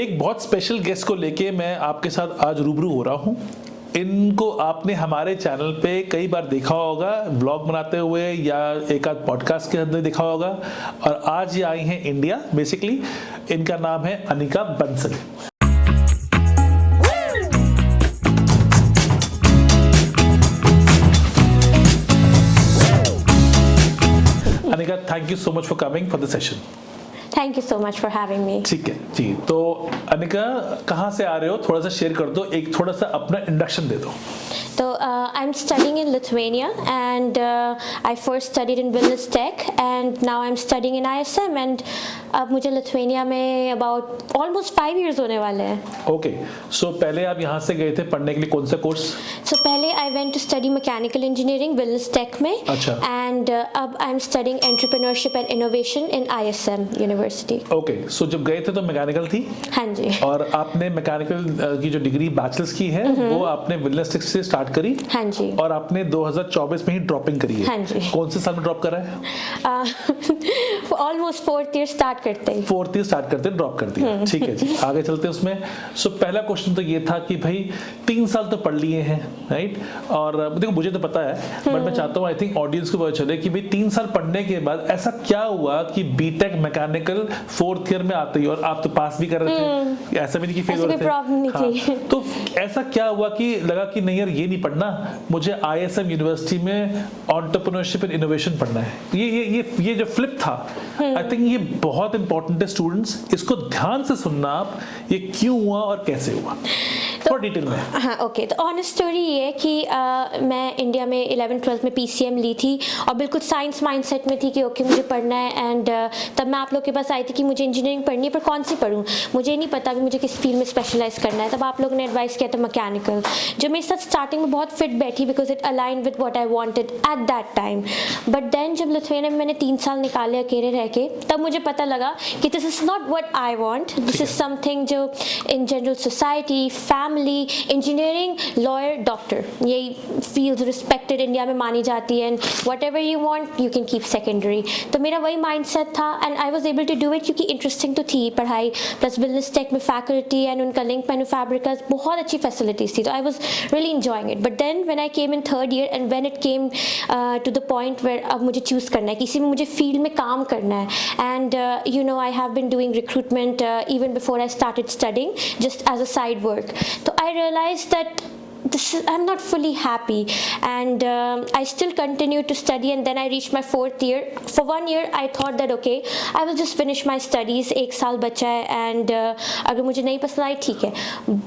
एक बहुत special guest को लेके मैं आपके साथ आज रूबरू हो रहा हूँ। इनको आपने हमारे चैनल पे कई बार देखा होगा ब्लॉग बनाते हुए या एक आध पॉडकास्ट के अंदर देखा होगा, और आज ये आई हैं इंडिया बेसिकली। इनका नाम है Anika Bansal. Anika, thank you so much for coming for the session. Thank you so much for having me. ठीक है जी, तो अनिका कहाँ से आ रहे हो, थोड़ा सा शेयर कर दो, एक थोड़ा सा अपना इंट्रोडक्शन दे दो। So I'm studying in Lithuania and I first studied in Vilnius Tech and now I'm studying in ISM and अब मुझे लिथुआनिया में about almost 5 years होने वाले हैं। ओके, सो पहले आप यहाँ से गए थे पढ़ने के लिए, कौन सा कोर्स? So पहले I went to study mechanical engineering Vilnius Tech में। अच्छा। And अब I'm studying entrepreneurship and innovation in ISM University। Okay, so जब गए थे तो मैकेनिकल थी? हाँ जी। और आपने मैकेनिकल की जो डिग्री बैचलर्स की है वो आपने विलनेस टेक से स्टार्ट करी? हाँ जी। और आपने 2024 में ही ड्रॉपिंग करी है? हाँ जी। कौन से साल में ड्रॉप करा है? ऑलमोस्ट 4th ईयर स्टार्ट करते ही 4th ईयर स्टार्ट करते ड्रॉप कर दिया। ठीक है जी, आगे चलते हैं उसमें। सो पहला क्वेश्चन तो ये था कि भाई 3 साल तो पढ़ लिए हैं, राइट? और देखो मुझे तो पता है, बट मैं चाहता हूँ आई थिंक ऑडियंस को पता चले कि भाई 3 साल पढ़ने के बाद ऐसा क्या हुआ कि बीटेक मैकेनिकल 4th ईयर में आते ही, और आप तो पास भी कर रहे थे, ऐसा भी नहीं कि फेल हो रहे थे। प्रॉब्लम नहीं थी। तो ऐसा क्या हुआ कि लगा कि नहीं यार ये नहीं पढ़ना, मुझे ISM यूनिवर्सिटी में एंटरप्रेन्योरशिप एंड इनोवेशन पढ़ना है? ये जो फ्लिप था, आई थिंक ये बहुत इंपॉर्टेंट है स्टूडेंट्स, इसको ध्यान से सुनना आप, ये क्यों हुआ और कैसे हुआ, थोड़ा डिटेल में। हाँ ओके, तो ऑनेस्ट स्टोरी ये है कि मैं इंडिया में 11th-12th में PCM ली थी और बिल्कुल साइंस माइंडसेट में थी कि ओके मुझे पढ़ना है। एंड तब मैं आप लोग के पास आई थी कि मुझे इंजीनियरिंग पढ़नी है, पर कौन सी पढूं, मुझे नहीं पता कि मुझे किस फील्ड में स्पेशलाइज करना है। तब आप लोगों ने एडवाइस किया था मैकेनिकल, जो मेरे साथ स्टार्टिंग में बहुत फिट बैठी because it align with what I wanted at that time. But then जब लिथुआनिया में मैंने 3 साल निकाले अकेले रह के, तब मुझे पता लगा कि this is not what I want, this is something जो in general society, family, engineering, lawyer, doctor, यही फील्ड्स रिस्पेक्टेड इंडिया में मानी जाती है, and whatever you want you can keep secondary. तो मेरा वही माइंडसेट था and I was able to do it क्योंकि इंटरेस्टिंग तो थी पढ़ाई, प्लस बिजनेस टेक में फैकल्टी एंड उनका लिंक मैन्युफैब्रिकर्स, बहुत अच्छी फैसिलिटीज थी, तो I was really enjoying it. But then when I came in 3rd year and when it came to the point where अब मुझे चूज करना है, किसी में मुझे फील्ड में काम करना है, and you know I have been doing recruitment even before I started studying just as a side work. तो I realized that I'm not fully happy, and I still continued to study, and then I reached my 4th year. For 1 year I thought that okay I will just finish my studies, 1 साल बचा है, and अगर मुझे नहीं पसंद आई ठीक है।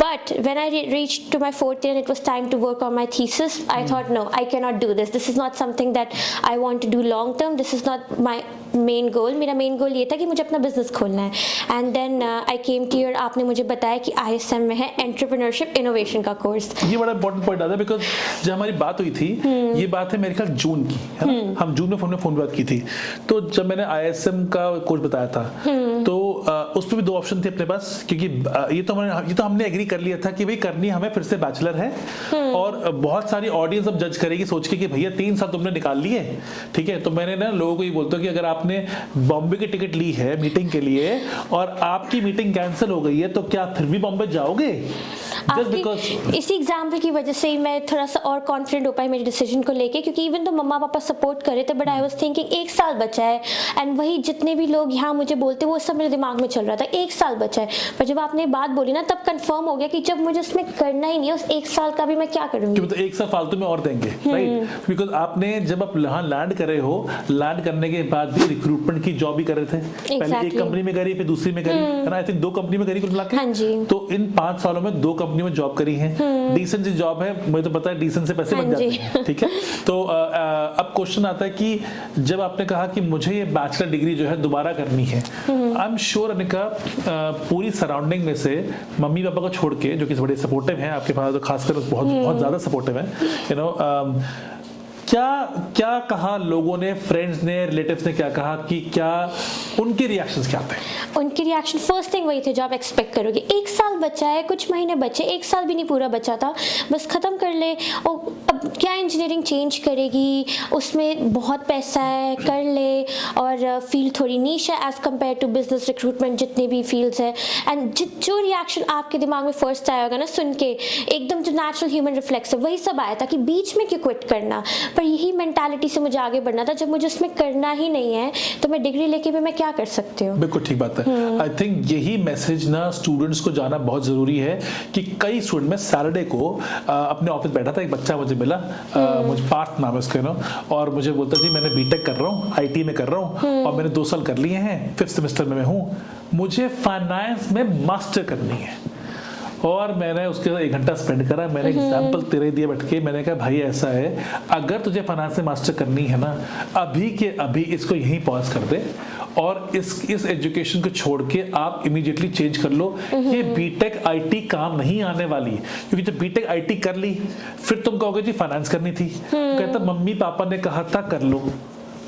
But when I reached to my 4th year and it was time to work on my thesis, I thought no, I cannot do this, this is not something that I want to do long term, this is not my main goal. मेरा main goal ये था कि मुझे अपना business खोलना है। And then I came to your, आपने मुझे बताया कि ISM में है एंटरप्रेन्योरशिप इनोवेशन का कोर्स। ये बड़ा इंपॉर्टेंट पॉइंट आता है बिकॉज जब हमारी बात हुई थी, ये बात है मेरे ख्याल जून की, है ना? हम जून में फोन बात की थी, तो जब मैंने ISM का कोर्स बताया था तो उसमें भी 2 ऑप्शन थे अपने पास, क्योंकि ये तो हमने एग्री कर लिया था कि भाई करनी हमें फिर से बैचलर है, और बहुत सारी ऑडियंस अब जज करेगी सोच के कि भैया 3 साल तुमने निकाल लिए, ठीक है? तो मैंने ना लोगों को ये बोलता हूँ कि अगर आपने बॉम्बे की टिकट ली है मीटिंग के लिए और आपकी मीटिंग कैंसिल हो गई है, तो क्या फिर भी बॉम्बे जाओगे? जस्ट बिकॉज इसी एग्जाम्पल की वजह से मैं थोड़ा सा और कॉन्फिडेंट हो पाई मेरे डिसीजन को लेके, क्योंकि इवन तो मम्मा पापा सपोर्ट कर रहे थे, बट आई वाज थिंकिंग 1 साल बचा है, एंड वही जितने भी लोग यहाँ मुझे बोलते वो सब मेरे दिमाग में चल रहा था 1 साल बचा है। पर जब आपने बात बोली ना, तब कंफर्म हो गया कि जब मुझे उसमें करना ही नहीं है, उस 1 साल का भी मैं क्या करूँगी? तो 1 साल फालतू में और देंगे, राइट? बिकॉज आपने जब आप यहाँ लैंड कर रहे हो, लैंड करने के बाद भी रिक्रूटमेंट की जॉब भी कर रहे थे, पहले एक कंपनी में करी, फिर दूसरी में करी, है ना? आई थिंक 2 कंपनी में करी कुल मिला के। हाँ जी। तो इन 5 सालों में 2 कंपनी में जॉब करी है, डिसेंट सी जॉब है, मुझे तो पता है डिसेंट से पैसे बन जाते हैं, ठीक है? तो अब क्वेश्चन आता है कि जब आपने कहा कि मुझे ये बैचलर डिग्री जो है दोबारा करनी है, आई एम श्योर अनिका पूरी सराउंडिंग में से मम्मी पापा को छोड़ के, जो कि बड़े सपोर्टिव हैं आपके पास, तो खासकर बहुत ज्यादा सपोर्टिव है, यू नो, क्या क्या कहा लोगों ने, फ्रेंड्स ने, रिलेटिव्स ने क्या कहा, कि क्या उनके रिएक्शंस क्या थे? उनके रिएक्शन फर्स्ट थिंग वही थे जो आप एक्सपेक्ट करोगे। 1 साल बचा है, कुछ महीने बचे, 1 साल भी नहीं पूरा बचा था, बस ख़त्म कर ले। और अब क्या इंजीनियरिंग चेंज करेगी, उसमें बहुत पैसा है, कर ले, और फील्ड थोड़ी नीश है as compare to business recruitment जितने भी फील्ड्स है। एंड जो रिएक्शन आपके दिमाग में फर्स्ट आया होगा ना सुन के, एकदम जो नेचुरल ह्यूमन रिफ्लेक्स है वही सब आया था कि बीच में क्यों क्विट करना। पर यही मेंटालिटी से मुझे आगे बढ़ना था, जब मुझे उसमें करना ही नहीं है तो मैं डिग्री लेके भी मैं क्या कर सकती हूँ। बिल्कुल ठीक बात है। आई थिंक यही मैसेज ना स्टूडेंट्स को जाना बहुत जरूरी है कि कई स्टूडेंट, मैं सैटरडे को अपने ऑफिस बैठा था, एक बच्चा मुझे मिला, मुझे पार्थ नाम है उसका ना, और मुझे बोलता जी मैंने बीटेक कर रहा हूँ, आईटी में कर रहा हूँ, और मैंने 2 साल कर लिए हैं, 5th सेमेस्टर में मैं हूँ, मुझे फाइनेंस में मास्टर करनी है। और मैंने उसके साथ 1 घंटा स्पेंड करा। मैंने एग्जाम्पल तेरे दिए बैठ के, मैंने कहा भाई ऐसा है, अगर तुझे फाइनेंस में मास्टर करनी है ना, अभी के अभी इसको यहीं पॉज कर दे और इस एजुकेशन को छोड़ के आप इमीडिएटली चेंज कर लो। ये बीटेक आईटी काम नहीं आने वाली, क्योंकि जब बीटेक आईटी कर ली फिर तुम कहोगे जी फाइनेंस करनी थी, कहता मम्मी पापा ने कहा था कर लो,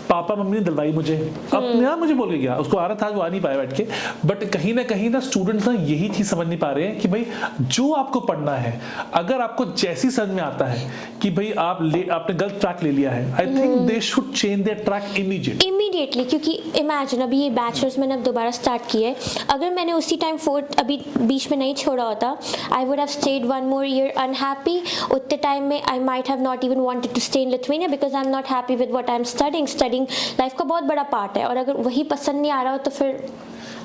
पापा मम्मी ने दिलवाई मुझे, अपने आप मुझे बोल के गया, उसको आ रहा था, वो आ नहीं पाया बैठ के। बट कहीं ना स्टूडेंट्स ना यही चीज समझ नहीं पा रहे हैं कि भाई जो आपको पढ़ना है, अगर आपको जैसी समझ में आता है कि भाई आपने गलत ट्रैक ले लिया है, I think they should change their track immediately. क्योंकि इमेजिन अभी ये बैचलर्स मैंने अब दोबारा स्टार्ट की है, अगर मैंने उसी टाइम 4th अभी बीच में नहीं छोड़ा होता, I would have stayed 1 more year unhappy. उतने टाइम में I might have not even wanted to stay in Lithuania because I am not happy with what I am studying life का बहुत बड़ा पार्ट है, और अगर वही पसंद नहीं आ रहा हो तो फिर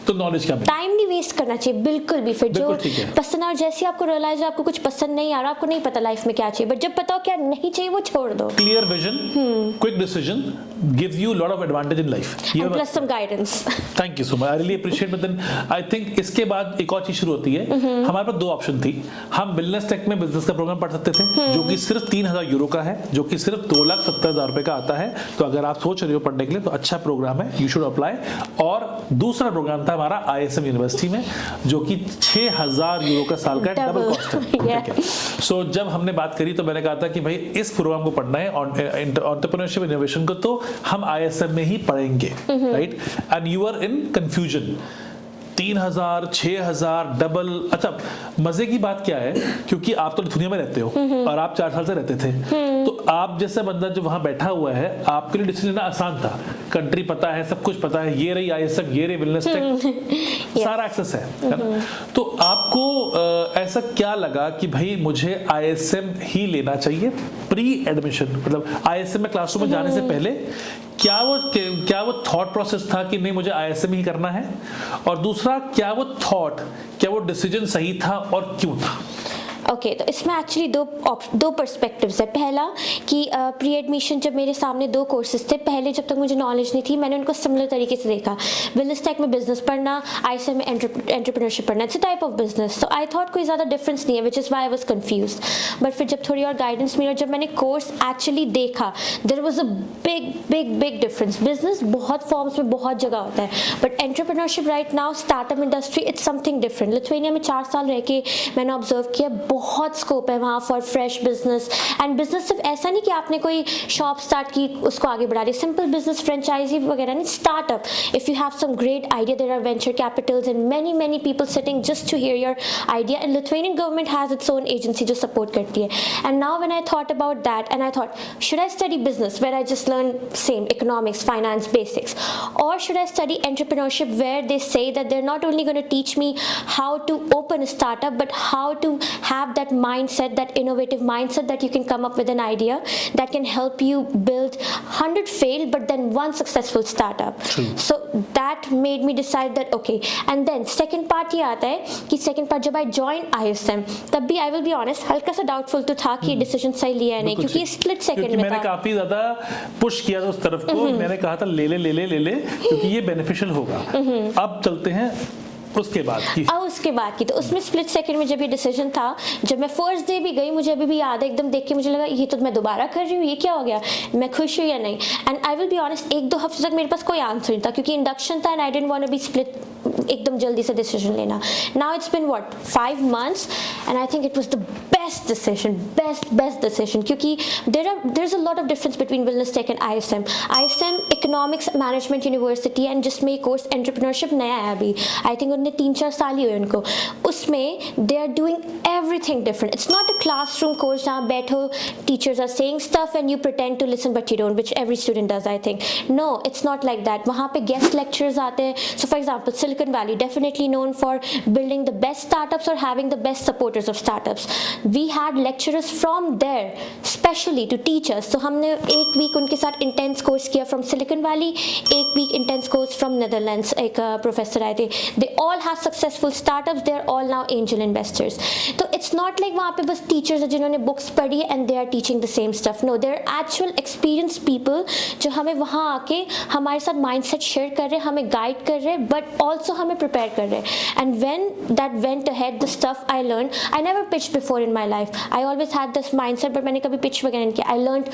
तो नॉलेज का टाइम नहीं वेस्ट करना चाहिए बिल्कुल भी। फिर जो पसंद आ, जैसे आपको रियलाइज आपको कुछ पसंद नहीं आ रहा, आपको नहीं पता लाइफ में क्या चाहिए, बट जब पता हो क्या नहीं चाहिए वो छोड़ दो। Clear vision, quick decision gives you lot of advantage in life, plus some guidance. Thank you so much, I really appreciate. But then I think इसके बाद एक और चीज शुरू होती है। हमारे पास 2 ऑप्शन थी, हम वेलनेस टेक में बिजनेस का प्रोग्राम पढ़ सकते थे जो कि सिर्फ 3,000 यूरो का है, जो कि सिर्फ 2,70,000 रुपए का आता है। तो अगर आप सोच रहे हो पढ़ने के लिए तो अच्छा प्रोग्राम है, यू शुड अप्लाई। और दूसरा प्रोग्राम था हमारा ISM यूनिवर्सिटी में, जो कि 6,000 यूरो का साल का डबल कॉस्ट है। सो जब हमने बात करी तो मैंने कहा था कि भाई इस प्रोग्राम को पढ़ना है, एंटरप्रेन्योरशिप इनोवेशन को, तो हम ISM में ही पढ़ेंगे, right? And you are in confusion, 3,000 6,000 double. अच्छा, मजे की बात क्या है, क्योंकि आप तो लिथुआनिया में रहते हो और आप 4 साल से रहते थे, तो आप जैसा बंदा जो वहां बैठा हुआ है, आपके लिए डिसीजन लेना आसान था। कंट्री पता है, सब कुछ पता है, ये रही ISM, ये रही वेलनेस टेक, सारा एक्सेस है ना? तो आपको ऐसा क्या लगा कि भाई मुझे ISM ही लेना चाहिए प्री एडमिशन, मतलब ISM में क्लासरूम में जाने से पहले क्या वो थॉट प्रोसेस था कि नहीं मुझे ISM ही करना है? और दूसरा, क्या वो डिसीजन सही था और क्यों था? ओके, तो इसमें एक्चुअली दो पर्सपेक्टिव्स है। पहला कि प्री एडमिशन जब मेरे सामने 2 कोर्सेज थे, पहले जब तक मुझे नॉलेज नहीं थी मैंने उनको सिमिलर तरीके से देखा। वेलनेस टेक में बिजनेस पढ़ना, ISM में एंटरप्रेन्योरशिप पढ़ना, it's a type of business. तो आई थॉट कोई ज़्यादा डिफरेंस नहीं है, which is why I was confused. But फिर जब थोड़ी और गाइडेंस मिली और जब मैंने कोर्स एक्चुअली देखा, there was a big difference. Business बहुत फॉर्म्स में बहुत जगह होता है, but entrepreneurship right now, startup industry, it's something different. Lithuania में 4 साल रह के मैंने ऑब्जर्व किया बहुत स्कोप है वहाँ for fresh business. And business सिर्फ ऐसा नहीं कि आपने कोई शॉप स्टार्ट की उसको आगे बढ़ा रही, सिंपल बिजनेस, फ्रेंचाइजी वगैरह नहीं, startup. If you have some great idea, there are venture capitals and many people sitting just to hear your idea. And Lithuanian government has its own agency जो support करती है। And now when I thought about that and I thought should I study business where I just learn same economics, finance basics, or should I study entrepreneurship where they say that they're not only going to teach me how to open a startup but how to have that mindset, that innovative mindset that you can come up with an idea that can help you build 100 failed but then 1 successful startup. True. So that made me decide that okay. And then second part ये आता है कि second part जब I joined ISM तब भी I will be honest हल्का सा doubtful तो था कि डिसीजन सही लिया है नहीं, क्योंकि स्प्लिट सेकंड में मैंने था। काफी ज्यादा पुश किया था उस तरफ को, मैंने कहा था ले ले क्योंकि ये बेनिफिशियल होगा। अब चलते हैं उसके बाद की। तो उसमें स्प्लिट सेकंड में जब ये डिसीजन था, जब मैं फर्स्ट डे भी गई, मुझे अभी भी याद है, एकदम देख के मुझे लगा ये तो मैं दोबारा कर रही हूँ, ये क्या हो गया, मैं खुश हूँ या नहीं। And I will be honest 1-2 हफ्ते तक मेरे पास कोई आंसर नहीं था, क्योंकि इंडक्शन था and I didn't want to be split एकदम जल्दी से डिसीजन लेना. Now it's been what 5 months and I think it was the best decision, best decision, क्योंकि there's a lot of difference between Wellness Tech and ISM. ISM Economics Management University and जिसमें course entrepreneurship नया है अभी, I think उन्हें 3-4 साल ही हुए उनको, उसमें they are doing everything different. It's not a classroom course जहाँ बैठो, teachers are saying stuff and you pretend to listen but you don't, which every student does I think. No, it's not like that. वहाँ पे guest lecturers आते हैं. So for example Silicon Valley definitely known for building the best startups or having the best supporters of startups. We had lecturers from there specially to teach us. So हमने एक week उनके साथ intense course किया from Silicon Valley, एक week intense course from Netherlands. एक professor आए थे. They all have successful startups. They are all now angel investors. तो it's not like वहाँ पे बस teachers हैं जिन्होंने books पढ़ी and they are teaching the same stuff. No, they are actual experienced people जो हमें वहाँ आके हमारे साथ mindset share कर रहे हैं, हमें guide कर रहे हैं, but also हमें prepare कर रहे हैं. And when that went ahead, the stuff I learned, I never pitched before in my life. I always had this mindset, but मैंने कभी pitch वगैरह नहीं किया. I learned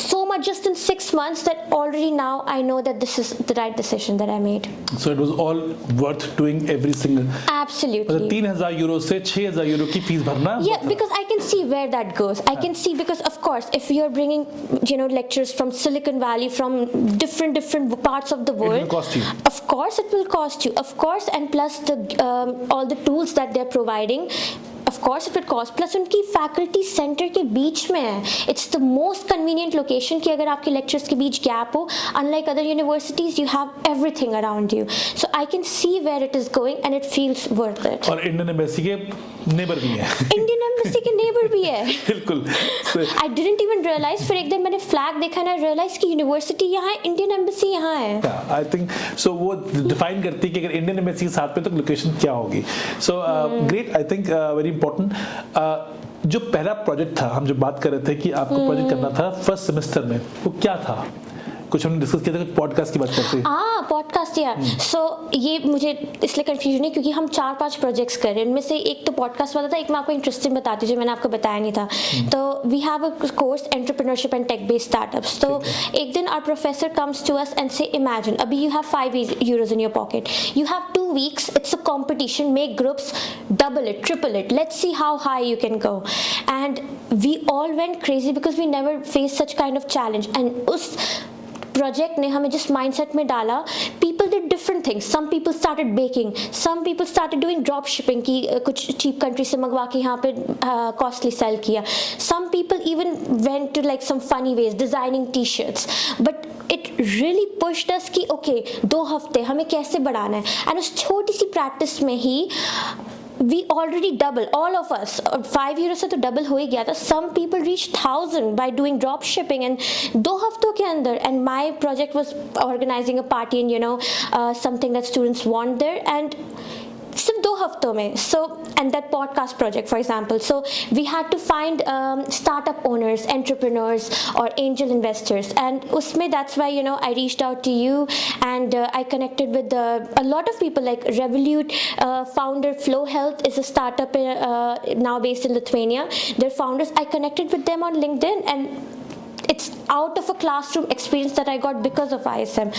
so much just in 6 months that already now I know that this is the right decision that I made. So it was all worth doing every single. Absolutely. 3,000 euro से 6,000 euro की fees भरना. Yeah, because I can see where that goes. I can see, because of course if you're bringing lectures from Silicon Valley, from different parts of the world, it will cost you. Of course it will cost you, of course, and plus the all the tools that they're providing, of course it would cost. Plus उनकी faculty center के बीच में है. It's the most convenient location कि अगर आपके lectures के बीच gap हो, unlike other universities, you have everything around you. So I can see where it is going and it feels worth it. और इंडियन एम्बेसी के नेबर भी हैं. Indian embassy के नेबर भी है. बिल्कुल. I didn't even realize. फिर एक दिन मैंने फ्लैग देखा ना, realize कि यूनिवर्सिटी यहाँ है, इंडियन एम्बेसी यहाँ है. I think so. वो डिफाइन करती है कि अगर इंडियन एम्बेसी के साथ पे तो लोकेशन क्या होगी. So great. I think very important. जो पहला प्रोजेक्ट था, हम जो बात कर रहे थे कि आपको प्रोजेक्ट करना था फर्स्ट सेमेस्टर में, वो क्या था? कुछ हमने डिस्कस किया था, कुछ पॉडकास्ट की बात करते हैं. पॉडकास्ट या सो ये मुझे इसलिए कंफ्यूजन है क्योंकि हम 4-5 प्रोजेक्ट्स कर रहे हैं. इनमें से एक तो पॉडकास्ट वाला था, एक मैं आपको इंटरेस्टिंग बताती हूँ जो मैंने आपको बताया नहीं था. तो we have a course entrepreneurship and tech based startups. तो एक दिन our professor comes to us and say imagine अभी you have 5 euros in your pocket, you have 2 weeks, it's a competition, make groups, double it, triple it, let's see how high you can go. And we all went crazy because we never faced such kind of challenge. And उस project ने हमें जिस mindset में डाला, people did different things. Some people started baking, some people started doing drop shipping की कुछ cheap country से मंगवा के यहाँ पे कॉस्टली सेल किया. Some people even went to like some funny ways designing t-shirts. But it really pushed us कि okay 2 हफ्ते हमें कैसे बढ़ाना है. एंड उस छोटी सी प्रैक्टिस में ही we already double, all of us. 5 euros से तो डबल हो ही गया था. Some people reached 1,000 by doing drop shipping and 2 हफ्तों के अंदर. And my project was organizing a party and something that students want there, and सिर्फ 2 हफ्तों में. So and that podcast project for example, so we had to find startup owners, entrepreneurs or angel investors, and उसमें that's why I reached out to you and I connected with a lot of people like Revolut founder. Flow Health is a startup now based in Lithuania. Their founders, I connected with them on LinkedIn, and it's out of a classroom experience that I got because of ISM.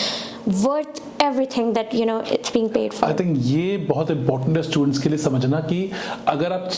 Worth everything that it's being paid for. I think ये बहुत important है students के लिए समझना कि अगर आप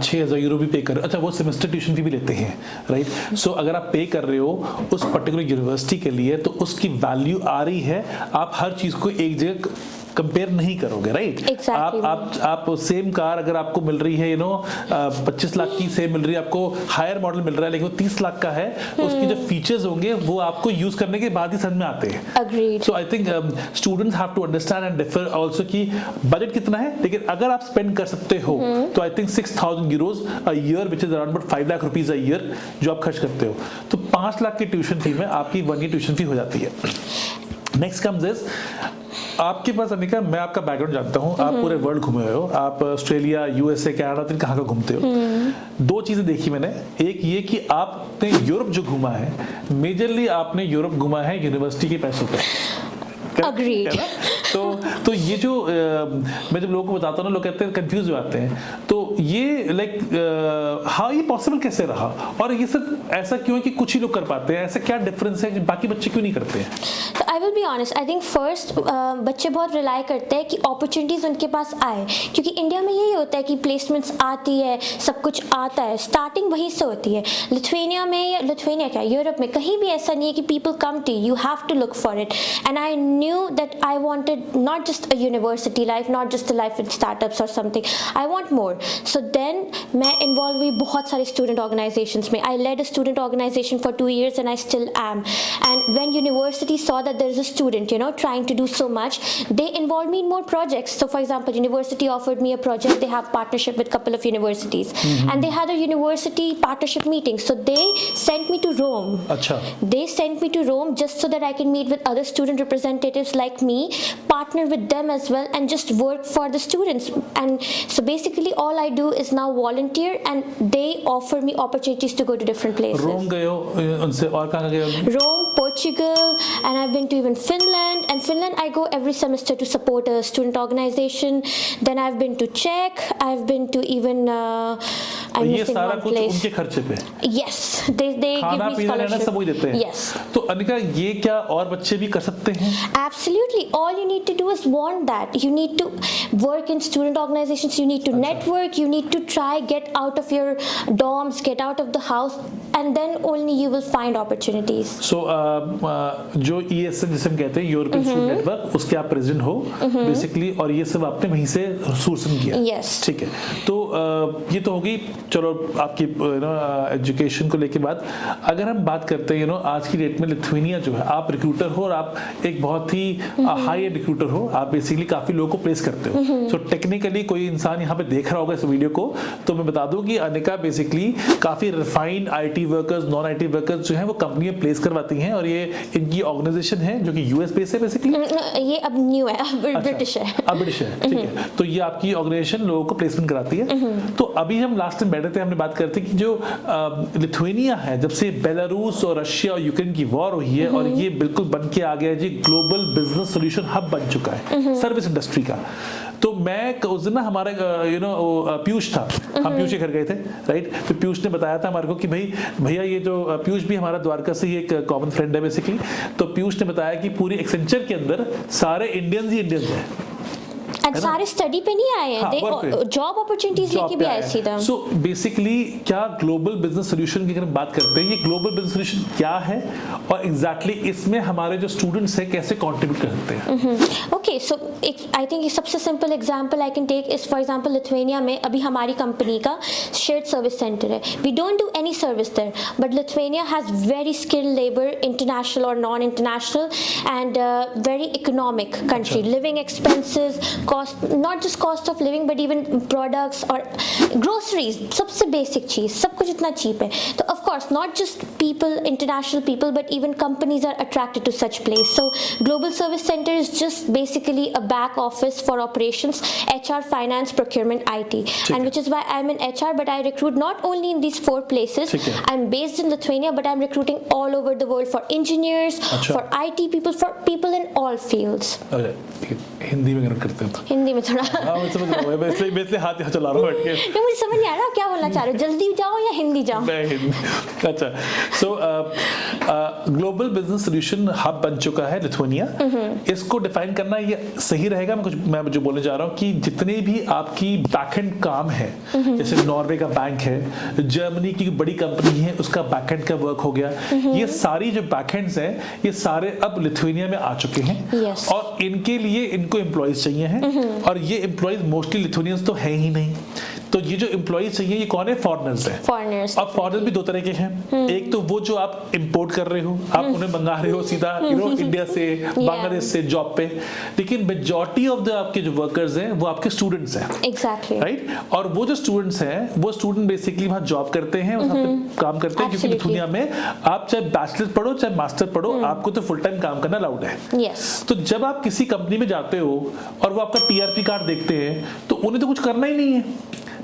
6,000 euro भी पे कर रहे हो, अच्छा वो सेमेस्टर ट्यूशन फी भी लेते हैं, राइट? सो अगर आप पे कर रहे हो उस पर्टिकुलर यूनिवर्सिटी के लिए तो उसकी वैल्यू आ रही है. आप हर चीज़ को एक जगह कंपेयर नहीं करोगे, राइट? Exactly. आप सेम कार अगर आपको मिल रही है 25 लाख की सेम मिल रही है, आपको हायर मॉडल मिल रहा है लेकिन वो 30 लाख का है, उसकी जो फीचर्स होंगे वो आपको यूज करने के बाद ही समझ में आते हैं. Agreed. So I think students have to understand and differ also कि बजट कितना है, लेकिन अगर आप स्पेंड कर सकते हो तो I think 6,000 euros a year which is around 5 lakh rupees a year जो आप खर्च करते हो, तो 5 लाख की ट्यूशन फी में आपकी 1 ईयर ट्यूशन फी हो जाती है. नेक्स्ट कम्स इज आपके पास अनिका, मैं आपका बैकग्राउंड जानता हूँ, आप पूरे वर्ल्ड घूमे हुए हो, आप ऑस्ट्रेलिया, यूएसए, कनाडा, कहाँ का घूमते हो. 2 चीजें देखी मैंने. एक ये कि आपने यूरोप जो घूमा है, मेजरली आपने यूरोप घूमा है यूनिवर्सिटी के पैसों पे. Agreed. तो ये जो मैं जब लोगों को बताता हूँ ना, लोग कहते हैं कंफ्यूज हो जाते हैं. तो ये लाइक हाँ ये पॉसिबल कैसे रहा, और ये सिर्फ ऐसा क्यों है कि कुछ ही लोग कर पाते हैं, ऐसा क्या डिफरेंस है कि बाकी बच्चे क्यों नहीं करते हैं? So I will will be honest, I think first बच्चे बहुत रिलाई करते हैं कि अपॉर्चुनिटीज़ उनके पास आए, क्योंकि इंडिया में यही होता है कि प्लेसमेंट्स आती है, सब कुछ आता है, स्टार्टिंग वहीं से होती है। लिथुआनिया में या लिथुआनिया क्या, यूरोप में कहीं भी ऐसा नहीं है कि people come to you have to look for it. And I knew that I wanted not just a university life, not just a life in startups और something, I want more. So then मैं involve हुई बहुत सारे student organisations में। I led a student organisation for 2 years and I still am. And when university saw that there is a student, you know, trying to do so much, they involved me in more projects. So for example, university offered me a project. They have partnership with couple of universities, and they had a university partnership meeting. So they sent me to Rome. अच्छा. They sent me to Rome just so that I can meet with other student representatives like me, partner with them as well, and just work for the students. And so basically all I do is now volunteer, and they offer me opportunities to go to different places. रोम गए हो उनसे, और कहाँ गए हो? Rome, Portugal, and I've been to even Finland. And Finland, I go every semester to support a student organization. Then I've been to Czech. I've been to even I'm ये missing सारा one कुछ place. उनके खर्चे पे? Yes, they give खाना me पीना रहना scholarship. सब वही देते हैं? Yes. तो अनिका, ये क्या और बच्चे भी कर सकते हैं? Absolutely. All you need to do is want that. You need to work in student organizations. You need to network. You need to try get out of your dorms, get out of the house, and then only you will find opportunities. सो जो ESN जिसे हम कहते हैं, European student network, उसके आप president हो basically, और ये सब आपने वहीं से सोर्सिंग किया? Yes. ठीक है। तो ये तो हो गई, चलो आपकी एजुकेशन को लेके बात। अगर हम बात करते हैं आज की डेट में लिथुआनिया जो है, आप रिक्रूटर हो और आप एक बहुत ही हाई एंड रिक्रूटर हो, आप बेसिकली काफी लोगों को प्लेस करते हो। सो टेक्निकली कोई इंसान यहाँ पे देख रहा होगा इस वीडियो को, तो मैं बता दूं कि अनिका बेसिकली काफी refined IT workers, non IT workers जो है वो कंपनी में प्लेस करवाती हैं, और ये इनकी ऑर्गेनाइजेशन है जो कि US बेस है बेसिकली। ये अब न्यू है, अब ब्रिटिश है। अब ब्रिटिश है, ठीक है। तो ये आपकी ऑर्गेनाइजेशन लोगों को प्लेसमेंट कराती है। तो अभी हम लास्ट टाइम बैठे थे, हमने बात करते कि जो लिथुआनिया है, जब से बेलारूस और रशिया और यूक्रेन की वॉर हुई है, और ये बिल्कुल बन के आ गया जी ग्लोबल बिजनेस सोल्यूशन हब बन चुका है सर्विस इंडस्ट्री का। तो मैं उस दिन ना हमारा पीयूष था, हम पीयूष के घर गए थे, राइट। तो पीयूष ने बताया था हमारे को कि भाई भैया ये जो पीयूष भी हमारा द्वारका से ही एक कॉमन फ्रेंड है बेसिकली। तो पीयूष ने बताया कि पूरी एक्सेंचर के अंदर सारे इंडियंस ही इंडियंस हैं, सारे स्टडी पे नहीं आए हैं, दे जॉब अपॉर्चुनिटीज लेके भी आए सीधा। सो बेसिकली क्या ग्लोबल बिजनेस सॉल्यूशन की अगर हम बात करते हैं, ये ग्लोबल बिजनेस सॉल्यूशन क्या है, और एग्जैक्टली इसमें हमारे जो स्टूडेंट्स हैं कैसे कंट्रीब्यूट कर सकते हैं? ओके, सो आई थिंक सबसे simple example I can take is for example Lithuania में अभी हमारी कंपनी का शेयर्ड सर्विस सेंटर है। We don't do any service there, but Lithuania has very skilled labour, international और non international, and very economic country. Living expenses, cost, not just cost of living but even products और groceries, सबसे basic चीज, सब कुछ इतना cheap है। तो of course not just people, international people, but even companies are attracted to such place. So global service centre is just basically a back office for operations, HR, finance, procurement, IT, and which is why I'm in HR, but I recruit not only in these 4 places. I'm based in Lithuania, but I'm recruiting all over the world for engineers, for IT people, for people in all fields. Hindi में करते हैं तो हिंदी में थोड़ा मैं समझ रहा हूँ, मैं इसलिए हाथ यहाँ चला रहा हूँ बैठ के। मुझे समझ नहीं आ रहा क्या बोलना चाह रहे हो, जल्दी जाओ या हिंदी जाओ? मैं हिंदी। अच्छा, सो ग्लोबल बिजनेस सॉल्यूशन हब बन चुका है लिथुआनिया। इसको डिफाइन करना ये सही रहेगा? मैं जो बोलने जा रहा हूँ कि जितने भी आपकी बैकएंड काम है, जैसे नॉर्वे का बैंक है, जर्मनी की बड़ी कंपनी है, उसका बैकएंड का वर्क हो गया, ये सारी जो बैकएंड्स हैं ये सारे अब लिथुआनिया में आ चुके हैं। Yes. और इनके लिए इनको एम्प्लॉइज चाहिए हैं, और ये एम्प्लॉइज मोस्टली लिथुआनियंस तो है ही नहीं। तो ये जो एम्प्लॉइज चाहिए ये कौन है? फॉरेनर्स है। फॉरेनर्स। अब फॉरेनर भी 2 तरह के हैं। एक तो वो जो आप इंपोर्ट कर रहे हो, आप उन्हें मंगा रहे हो सीधा इंडिया से, बांग्लादेश से जॉब पे, लेकिन मेजॉरिटी ऑफ द आपके जो वर्कर्स हैं वो आपके स्टूडेंट्स हैं। Exactly, right. और वो जो स्टूडेंट्स हैं वो स्टूडेंट बेसिकली वहाँ जॉब करते हैं, वहाँ पे काम करते हैं, क्योंकि दुनिया में आप चाहे बैचलर पढ़ो चाहे मास्टर पढ़ो, आपको तो फुल टाइम काम करना अलाउड है। यस। तो जब आप किसी कंपनी में जाते हो और वो आपका TRP कार्ड देखते हैं तो उन्हें तो कुछ करना ही नहीं है,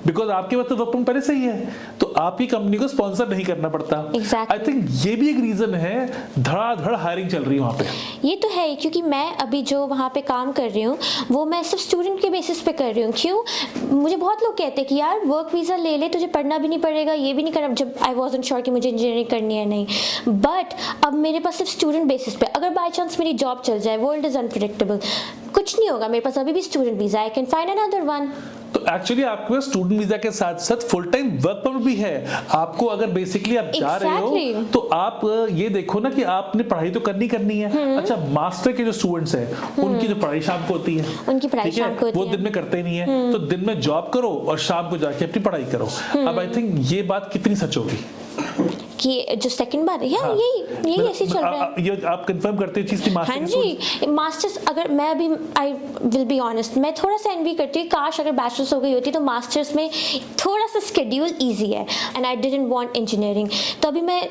बिकॉज आपके पास तो वर्क परमिट पहले से ही है, तो आपकी कंपनी को स्पॉन्सर नहीं करना पड़ता। Exactly. आई थिंक ये भी एक रीजन है, धड़ाधड़ हायरिंग चल रही है वहाँ पे। ये तो है, क्योंकि मैं अभी जो वहाँ पे काम कर रही हूँ वो मैं सिर्फ स्टूडेंट के बेसिस पे कर रही हूँ। क्यों? मुझे बहुत लोग कहते हैं कि यार वर्क वीज़ा ले ले, तुझे पढ़ना भी नहीं पड़ेगा, ये भी नहीं करना, जब आई वॉज़न्ट श्योर कि मुझे इंजीनियरिंग करनी है नहीं। बट अब मेरे पास सिर्फ स्टूडेंट बेसिस पे, अगर बाई चांस मेरी जॉब चल जाए, वर्ल्ड इज़ अनप्रेडिक्टेबल, कुछ नहीं होगा, मेरे पास अभी भी student visa, I can find another one. तो एक्चुअली आपके पास स्टूडेंट वीजा के साथ साथ फुल टाइम वर्क परमिट भी है आपको। अगर बेसिकली आप जा रहे हो तो आप ये देखो ना कि आपने पढ़ाई तो करनी है। अच्छा, मास्टर के जो स्टूडेंट्स हैं उनकी जो पढ़ाई शाम को होती है, उनकी पढ़ाई ठीक है, शाम को होती वो है। दिन में करते ही नहीं है, तो दिन में जॉब करो और शाम को जाके अपनी पढ़ाई करो। अब आई थिंक ये बात कितनी सच होगी कि जो सेकंड बात है यार, हाँ। यही ऐसे चल रहा है। ये आप कंफर्म करते हो चीज की मास्टर हाँ जी, मास्टर्स अगर मैं अभी, आई विल बी ऑनेस्ट, मैं थोड़ा सा एनवी करती हूँ, काश अगर बैचलर्स हो गई होती तो मास्टर्स में थोड़ा सा स्केड्यूल ईजी है, and I didn't want engineering. तो अभी मैं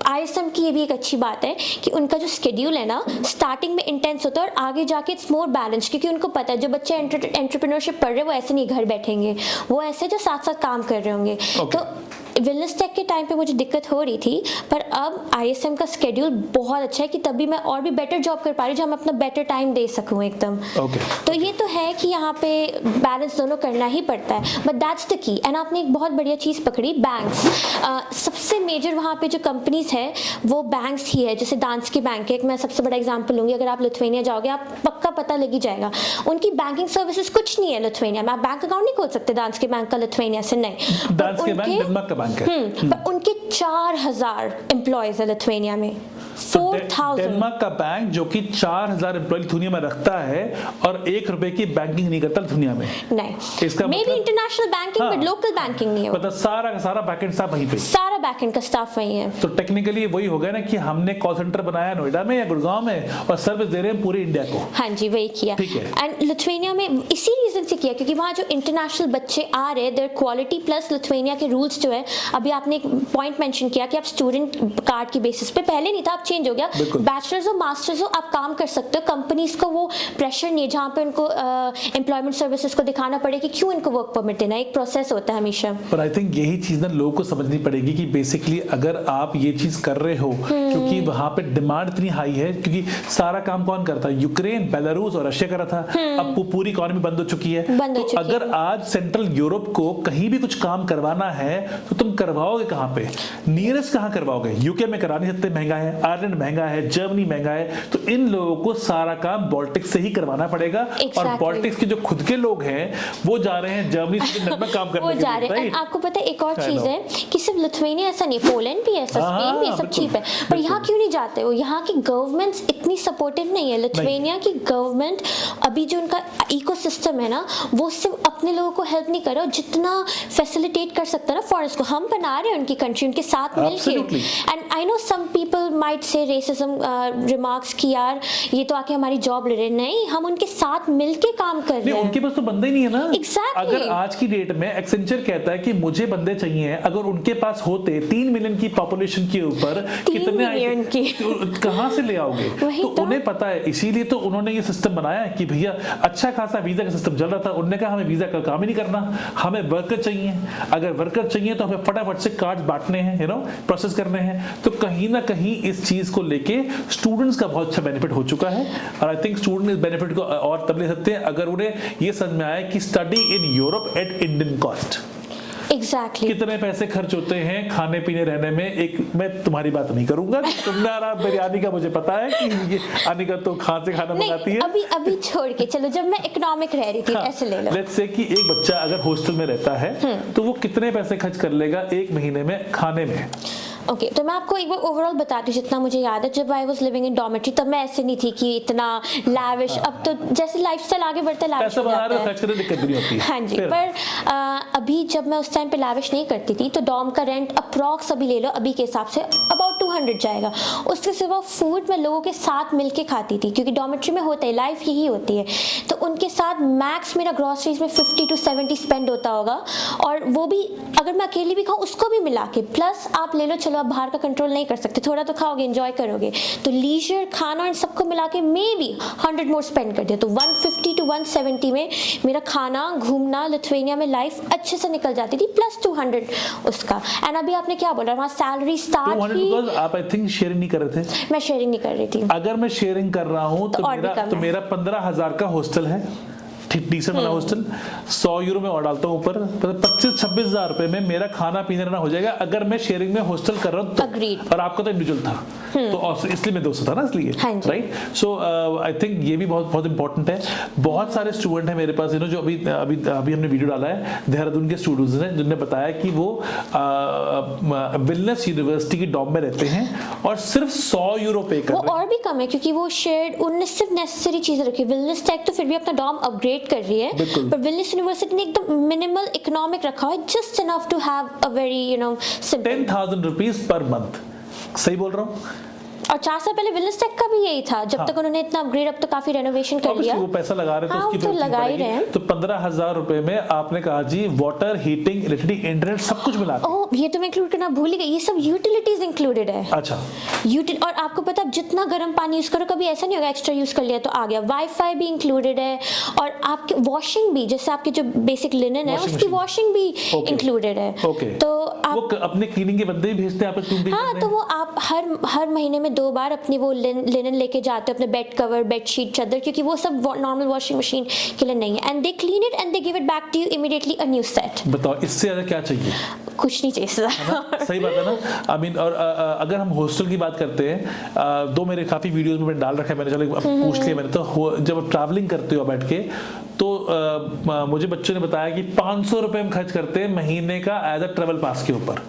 ISM की ये भी एक अच्छी बात है कि उनका जो स्केड्यूल है ना, स्टार्टिंग में इंटेंस होता है और आगे जाके इट्स मोर बैलेंस, क्योंकि उनको पता है जो बच्चे एंटरप्रेन्योरशिप पढ़ रहे हैं वो ऐसे नहीं घर बैठेंगे, वो ऐसे जो साथ साथ काम कर रहे होंगे। तो वेलनेस टेक के टाइम पे मुझे दिक्कत हो रही थी, पर अब ISM का स्केड्यूल बहुत अच्छा है कि तभी मैं और भी बेटर जॉब कर पा रही हूँ, जहाँ मैं अपना बेटर टाइम दे सकूँ एकदम। तो ये तो है कि यहाँ पे बैलेंस दोनों करना ही पड़ता है, but that's the key. And आपने एक बहुत बढ़िया चीज़ पकड़ी, बैंक्स। सबसे मेजर वहाँ पे जो कंपनीज है वो बैंक्स ही है, जैसे दांस्की बैंक है, एक मैं सबसे बड़ा एग्जाम्पल लूँगी। अगर आप लिथुआनिया जाओगे, आप पक्का पता लगी जाएगा, उनकी बैंकिंग सर्विसेज कुछ नहीं है लिथुआनिया में, आप बैंक अकाउंट नहीं खोल सकते दांस्की बैंक का लिथुआनिया से, नहीं। पर उनके 4000 एम्प्लॉयज है लिथुआनिया में, 4000। डेनमार्क का बैंक जो कि 4000 एम्प्लॉय लिथुआनिया में रखता है और ₹1 की बैंकिंग नहीं करता लिथुआनिया में, नहीं। इसका may be international banking but local banking नहीं है, मतलब सारा का सारा बैकएंड स्टाफ वहीं पे, सारा बैकएंड का स्टाफ वहीं है। तो टेक्निकली वही हो गया ना कि हमने कॉल सेंटर बनाया नोएडा में या गुड़गांव में और सर्विस दे रहे हैं पूरे इंडिया को। हाँ जी, वही किया। एंड लिथुआनिया में इसी रीजन से किया क्योंकि वहाँ जो इंटरनेशनल बच्चे आ रहे हैं, देयर क्वालिटी प्लस लिथुआनिया के रूल्स जो है, अभी आपने एक पॉइंट मेंशन किया कि आप स्टूडेंट कार्ड की बेसिस पे, पहले नहीं था, अब चेंज हो गया, बैचलर्स हो मास्टर्स हो आप काम कर सकते हो। कंपनीज को वो प्रेशर नहीं है जहाँ पे उनको एम्प्लॉयमेंट सर्विसेज को दिखाना पड़े कि क्यों इनको वर्क परमिट देना, एक प्रोसेस होता है हमेशा। पर आई थिंक यही चीज ना लोगों को समझनी पड़ेगी कि बेसिकली अगर आप ये चीज कर रहे हो, क्योंकि वहां पे डिमांड इतनी हाई है, क्योंकि सारा काम कौन करता है, यूक्रेन, बेलारूस और रशिया कर रहा था, अब वो पूरी इकोनॉमी बंद हो चुकी है। तो अगर आज सेंट्रल यूरोप को कहीं भी कुछ काम करवाना है तो तुम करवाओगे कहाँ पे, नियरेस्ट कहाँ करवाओगे? यूके में करा नहीं सकते, महंगा है, आयरलैंड महंगा है, जर्मनी महंगा है, तो इन लोगों को सारा काम बाल्टिक्स से ही करवाना पड़ेगा। और बाल्टिक्स के जो खुद के लोग हैं वो जा रहे हैं जर्मनी से में काम करने के लिए, राइट? आपको पता है एक और चीज है कि सिर्फ लिथुआनिया ऐसा नहीं, पोलैंड भी ऐसा, स्पेन भी ऐसा चीप है, पर यहाँ क्यों नहीं जाते हो? यहाँ की गवर्नमेंट्स इतनी सपोर्टिव नहीं है। लिथुआनिया की गवर्नमेंट अभी जो उनका इकोसिस्टम है ना, वो सिर्फ अपने लोगों को हेल्प नहीं कर रहा, जितना फैसिलिटेट कर सकता है ना फॉरेनर्स को, हम बना रहे हैं उनकी कंट्री, उनके साथ मिलकर। And I know some people might say racism remarks कि यार ये तो आके हमारी जॉब ले रहे, नहीं, हम उनके साथ मिलके काम कर रहे हैं। उनके पास तो बंदे ही नहीं है ना। Exactly. अगर आज की डेट में एक्सेंचर कहता है कि मुझे बंदे चाहिए, अगर उनके पास होते 3 मिलियन की पॉपुलेशन के ऊपर कितने कहां से ले आओगे? तो उन्हें पता है, इसीलिए तो उन्होंने ये सिस्टम बनाया है कि भैया अच्छा खासा वीजा का सिस्टम चल रहा था, उन्होंने कहा हमें वीजा का काम ही नहीं करना, हमें वर्कर चाहिए, अगर वर्कर चाहिए तो हमें फटाफट से कार्ड बांटने हैं, प्रोसेस करने हैं। तो कहीं ना कहीं इस चीज को लेके स्टूडेंट्स का बहुत अच्छा बेनिफिट हो चुका है, और आई थिंक स्टूडेंट इस बेनिफिट को और तब ले सकते हैं अगर उन्हें ये समझ में आए कि study in Europe at Indian cost. Exactly. कितने पैसे खर्च होते हैं खाने पीने रहने में। एक मैं तुम्हारी बात नहीं करूंगा, तुम्हारा बिरयानी का मुझे पता है कि ये अनिका तो खान से खाना मंगाती है। अभी छोड़ के चलो, जब मैं इकोनॉमिक रह रही थी, ऐसे ले लो। लेट्स से कि एक बच्चा अगर हॉस्टल में रहता है तो वो कितने पैसे खर्च कर लेगा एक महीने में खाने में? ओके, तो मैं आपको एक बार ओवरऑल बताती हूँ जितना मुझे याद है। जब I was living in dormitory तब मैं ऐसे नहीं थी कि इतना लैविश, अब तो जैसे लाइफस्टाइल आगे बढ़ता है पैसा बना रहे हो, खर्च करने दिक्कत नहीं होती है। हाँ जी, पर अभी जब मैं उस टाइम पे लैविश नहीं करती थी तो डॉर्म का रेंट अप्रॉक्स अभी ले लो, अभी के हिसाब से अबाउट 200 जाएगा। उसके सिवा फूड मैं लोगों के साथ मिलके खाती थी, क्योंकि डॉर्मेट्री में होता है, लाइफ यही होती है, तो उनके साथ मैक्स मेरा ग्रॉसरीज में 50 to 70 स्पेंड होता होगा, और वो भी अगर मैं अकेली भी खाऊं उसको भी मिला के। प्लस आप ले लो, चलो आप बाहर का कंट्रोल नहीं कर सकते, थोड़ा तो खाओगे, एंजॉय करोगे, तो लीजर खाना और सबको मिला के मे बी 100 मोर स्पेंड कर दिया, तो 150 to 170 में मेरा खाना, घूमना, लिथुआनिया में लाइफ अच्छे से निकल जाती थी, प्लस 200 उसका। एंड अभी आपने क्या बोला, वहाँ सैलरी स्टार्ट 200 ही, बिकॉज आप आई थिंक शेयरिंग नहीं कर रहे थे। मैं शेयरिंग नहीं कर रही थी। अगर मैं शेयरिंग कर रहा हूँ तो मेरा 15,000 का हॉस्टल है, ठीक डिसेंट वाला हॉस्टल, 100 यूरो में और डालता हूँ ऊपर, 25-26 हजार रुपए में मेरा खाना पीना रहना हो जाएगा अगर मैं शेयरिंग में हॉस्टल कर रहा हूँ तो। Agreed. और आपका तो इंडिविजुअल था, तो इसलिए मैं 200 था ना, इसलिए राइट। सो आई थिंक ये भी बहुत बहुत इंपॉर्टेंट है। बहुत सारे स्टूडेंट हैं मेरे पास, जो अभी हमने वीडियो डाला है, देहरादून के स्टूडेंट्स हैं, जिन्होंने बताया कि वो वेलनेस यूनिवर्सिटी की डॉम में रहते हैं और सिर्फ 100 यूरो पे कर वो रहे हैं। और भी कम है, क्योंकि वो शेयर्ड, उनने सिर्फ नेसेसरी चीजें रखी। वेलनेस टेक तो फिर भी अपना डॉम अपग्रेड कर रही है, बिल्कुल। पर वेलनेस यूनिवर्सिटी ने एकदम मिनिमल इकोनॉमिक रखा है, just enough to have a very simple 10,000 rupees per month, सही बोल रहा हूँ? और 4 साल पहले वेलनेस टेक का भी यही था, जब तक उन्होंने इतना अपग्रेड, अब तो काफी रेनोवेशन कर लिया। वो पैसा लगा रहे हाँ, तो उसकी तो लगा ही रहे हैं। तो 15,000 रुपए में आपने कहा जी वाटर, हीटिंग, इलेक्ट्रिसिटी, इंटरनेट सब कुछ मिला के। ओह, ये तो मैं इंक्लूड करना भूल ही गई, ये सब यूटिलिटीज इंक्लूडेड है। अच्छा, और आपको पता है, जितना गर्म पानी यूज करो, कभी ऐसा नहीं होगा एक्स्ट्रा यूज कर लिया तो आ गया। वाईफाई भी इंक्लूडेड है, और आपकी वॉशिंग भी, जैसे आपके जो बेसिक लिनन है उसकी वॉशिंग भी इंक्लूडेड है। तो आप वो अपने क्लीनिंग के बंदे भी भेजते हैं आप? हाँ, तो वो आप हर महीने में 2 बार अपनी वो लिनन लेके जाते हो, अपने बेड कवर, बेडशीट, चादर, क्योंकि वो सब नॉर्मल वॉशिंग मशीन के लिए नहीं है, and they clean it and they give it back to you immediately, a new set. बताओ, इससे ज्यादा क्या चाहिए? कुछ नहीं चाहिए ज्यादा। सही बात है ना। आई मीन, और अगर हम हॉस्टल की बात करते हैं, दो मेरे काफी वीडियोस में मैंने डाल रखा है, मैंने चलो पूछ लिया मैंने, तो जब ट्रैवलिंग करते हो बैठ के, तो मुझे बच्चों ने बताया कि 500 रुपए हम खर्च करते हैं महीने का एज अ ट्रैवल पास के ऊपर।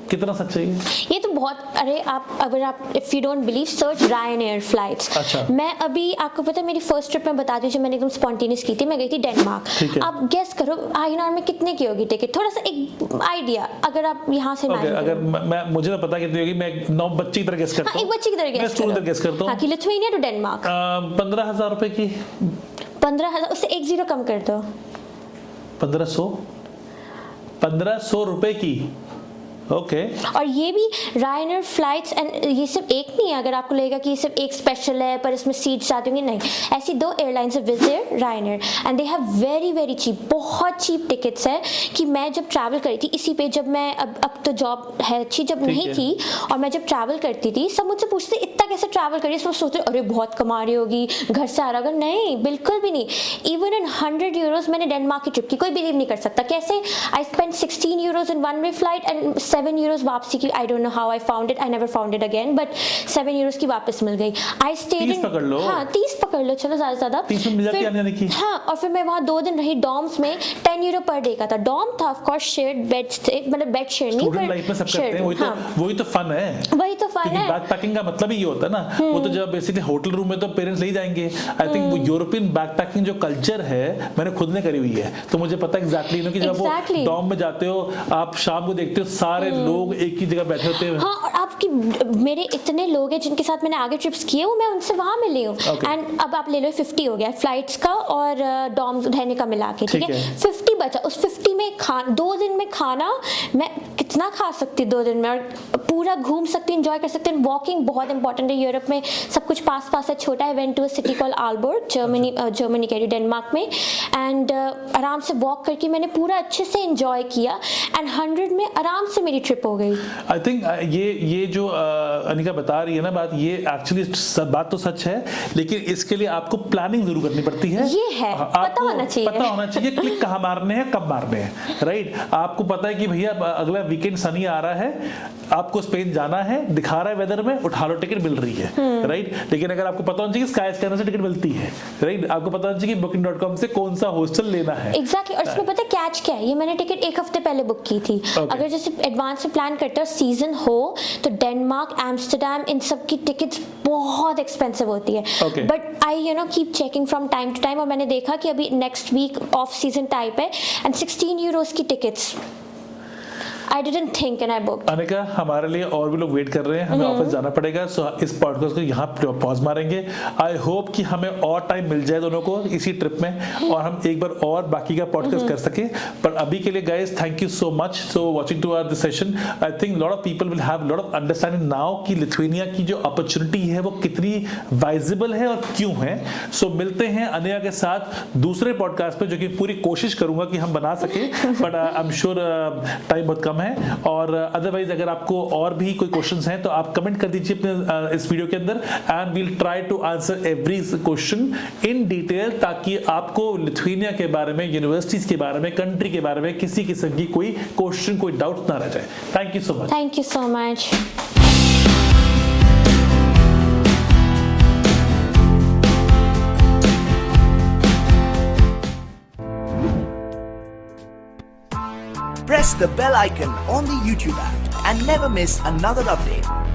कितना सच्चाई है ये? तो बहुत, अरे अगर आप if you don't believe, search Ryanair flights. अच्छा। मैं अभी, आपको पता है, मेरी फर्स्ट ट्रिप में बता दी जो मैंने एकदम स्पॉन्टेनियस की थी, मैं गई थी डेनमार्क। आप गेस करो INR में कितने की होगी टिकट, थोड़ा सा एक आइडिया, अगर आप यहाँ से okay, अगर मैं मुझे ना पता कितनी होगी, मैं एक बच्चे की तरह गेस करता हूं। एक बच्चे की तरह गेस करो। मैं गेस करता हूं। हाँ, कि लिथुआनिया टू डेनमार्क 15,000 रुपए की। 15,000, उससे 1 0 कम कर दो। 1500 रुपए की। ओके। और ये भी Ryanair फ्लाइट्स, एंड ये सिर्फ एक नहीं है, अगर आपको लगेगा कि ये सिर्फ एक स्पेशल है पर इसमें सीट्स आती होंगी, नहीं, ऐसी 2 एयरलाइंस है, Wizz Air, Ryanair, and they have very very cheap, बहुत चीप टिकट्स है। कि मैं जब ट्रैवल करी थी इसी पे, जब मैं अब तो जॉब है अच्छी, जब नहीं थी और मैं जब ट्रैवल करती थी, सब मुझसे पूछते इतना कैसे ट्रैवल करी, सब सोचते अरे बहुत कमा रही होगी, घर से आ रहा होगा, नहीं, बिल्कुल भी नहीं। इवन इन 100 यूरोज मैंने डेनमार्क की ट्रिप की, कोई बिलीव नहीं कर सकता कैसे। I spend 16 euros in one way flight and 7 euros वापसी की। I don't know how I found it, I never found it again, but 7 euros की वापस मिल गई। आई स्टेड 30 पकड़ लो। हाँ, 30 पकड़ लो, चलो ज्यादा ज्यादा 30 में मिल जाती है आने की। हाँ, और फिर मैं वहाँ 2 दिन रही डॉर्म्स में। 10 यूरो पर डे का था। डॉर्म था ऑफ कोर्स, शेयर्ड बेड्स थे, मतलब बेड शेयर नहीं, स्टूडेंट लाइफ में सब करते हैं, वही तो फन है। वही तो फन है। बैकपैकिंग का मतलब ही ये होता है ना। वो तो जब बेसिकली होटल रूम में तो पेरेंट्स ले जाएंगे। आई थिंक वो यूरोपियन बैकपैकिंग जो कल्चर है, मैंने खुद ने करी हुई है, तो मुझे पता एग्जैक्टली कि जब वो डॉर्म में जाते हो, आप शाम को देखते हो सारे लोग एक ही जगह बैठे होते हैं। हाँ, और आपकी, मेरे इतने लोग हैं जिनके साथ मैंने आगे ट्रिप्स किए, वो मैं उनसे वहां मिली हूँ। एंड अब आप ले लो 50 हो गया फ्लाइट्स का और डॉर्म्स रहने का मिला के, ठीक है, 50 बचा। उस 50 में 2 दिन में खाना मैं कितना खा सकती 2 दिन में, और पूरा घूम सकती, एंजॉय कर सकते हैं। वॉकिंग बहुत इंपॉर्टेंट है, यूरोप में सब कुछ पास पास है, छोटा है। Went to a city call Albert, Germany कह रही, डेनमार्क में, एंड आराम से वॉक करके मैंने पूरा अच्छे से एंजॉय किया, एंड 100 में आराम से मेरी ट्रिप हो गई। आई थिंक ये जो अनिका बता रही है ना बात, ये एक्चुअली बात तो सच है, लेकिन इसके लिए आपको प्लानिंग जरूर करनी पड़ती है। ये है, पता होना चाहिए क्लिक कहाँ मारने हैं, कब मारने हैं, राइट। आपको पता है कि भैया अगला वीकेंड सनी आ रहा है, आपको स्पेन जाना है, दिखा रहा है वेदर में, उठा लो, टिकट मिल रही है, राइट। लेकिन अगर आपको पता होना चाहिए स्काई स्कैनर से टिकट मिलती है, राइट, आपको पता होना चाहिए कि booking.com से कौन सा हॉस्टल लेना है। एग्जैक्टली। और इसमें पता है कैच क्या है, ये मैंने टिकट 1 हफ्ते पहले बुक की थी। अगर जैसे एडवांस में प्लान करते हो, सीजन हो, तो डेनमार्क, एम्स्टर्डम, इन सब की टिकट्स बहुत एक्सपेंसिव होती है। But I keep checking from time to time, और मैंने देखा कि अभी next week off season type है, एंड 16 यूरोज की tickets I didn't think and I booked. Anika, हमारे लिए और भी लोग वेट कर रहे हैं, हमें ऑफिस जाना पड़ेगा, सो इस पॉडकास्ट को यहाँ पॉज मारेंगे। आई होप कि हमें और टाइम मिल जाए दोनों को इसी ट्रिप में और हम एक बार और बाकी का पॉडकास्ट कर सके। पर अभी के लिए guys, thank you so much so watching to our this session. I think lot of people will have lot of understanding now कि लिथुआनिया की जो अपॉर्चुनिटी है वो कितनी वाइजिबल है और क्यों है। सो मिलते हैं अनिका के साथ दूसरे पॉडकास्ट पे, जो कि पूरी कोशिश करूंगा कि हम बना सके, but I am sure time बहुत कम है। और अदरवाइज अगर आपको और भी कोई क्वेश्चंस हैं तो आप कमेंट कर दीजिए अपने इस वीडियो के अंदर, and we'll try to answer every question in detail, ताकि आपको लिथुआनिया के बारे में, यूनिवर्सिटीज के बारे में, कंट्री के बारे में किसी किस्म की कोई क्वेश्चन, कोई डाउट ना रह जाए। Thank you so much. Thank you so much. Press the bell icon on the YouTube app and never miss another update.